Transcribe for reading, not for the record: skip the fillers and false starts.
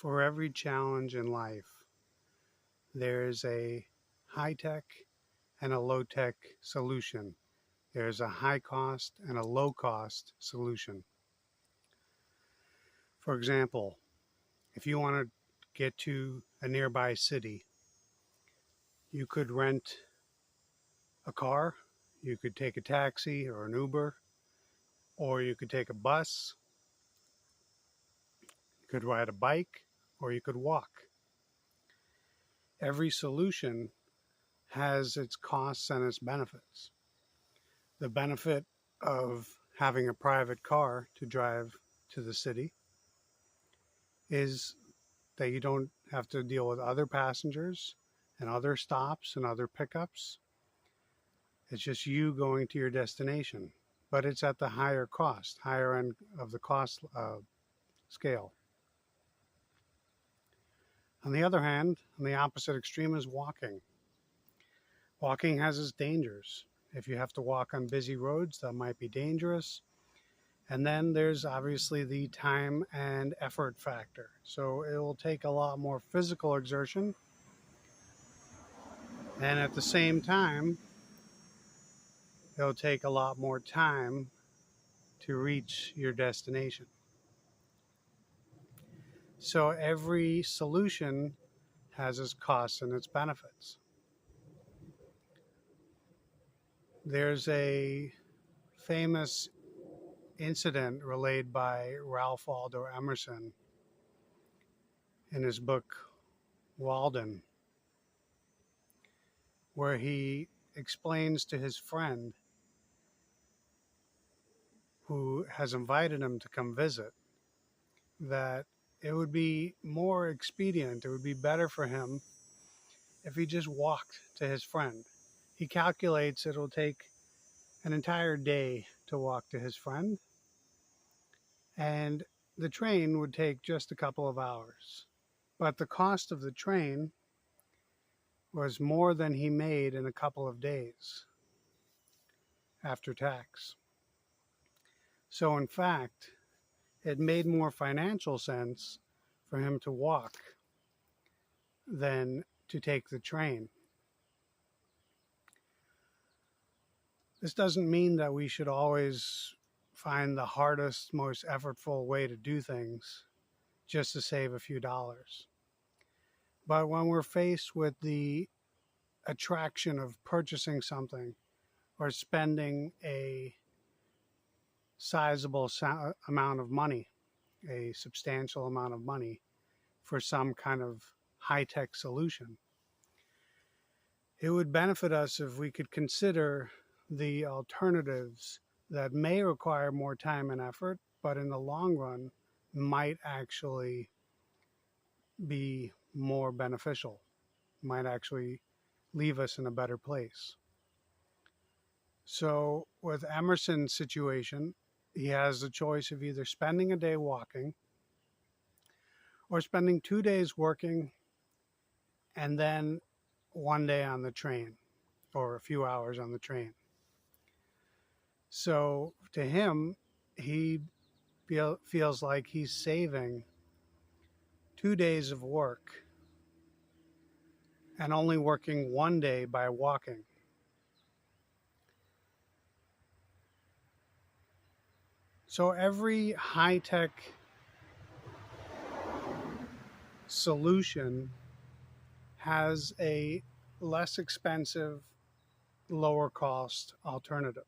For every challenge in life, there is a high-tech and a low-tech solution. There's a high-cost and a low-cost solution. For example, if you want to get to a nearby city, you could rent a car, you could take a taxi or an Uber, or you could take a bus, you could ride a bike, or you could walk. Every solution has its costs and its benefits. The benefit of having a private car to drive to the city is that you don't have to deal with other passengers and other stops and other pickups. It's just you going to your destination, but it's at the higher cost, higher end of the cost scale. On the other hand, on the opposite extreme is walking. Walking has its dangers. If you have to walk on busy roads, that might be dangerous. And then there's obviously the time and effort factor. So it will take a lot more physical exertion. And at the same time, it'll take a lot more time to reach your destination. So every solution has its costs and its benefits. There's a famous incident relayed by Ralph Waldo Emerson in his book Walden, where he explains to his friend who has invited him to come visit that it would be more expedient, it would be better for him if he just walked to his friend. He calculates it'll take an entire day to walk to his friend, and the train would take just a couple of hours. But the cost of the train was more than he made in a couple of days after tax. So in fact, it made more financial sense for him to walk than to take the train. This doesn't mean that we should always find the hardest, most effortful way to do things just to save a few dollars. But when we're faced with the attraction of purchasing something or spending a sizable amount of money, a substantial amount of money for some kind of high-tech solution, it would benefit us if we could consider the alternatives that may require more time and effort, but in the long run might actually be more beneficial, might actually leave us in a better place. So with Emerson's situation, he has the choice of either spending a day walking or spending 2 days working and then 1 day on the train or a few hours on the train. So to him, he feels like he's saving 2 days of work and only working 1 day by walking. So every high-tech solution has a less expensive, lower cost alternative.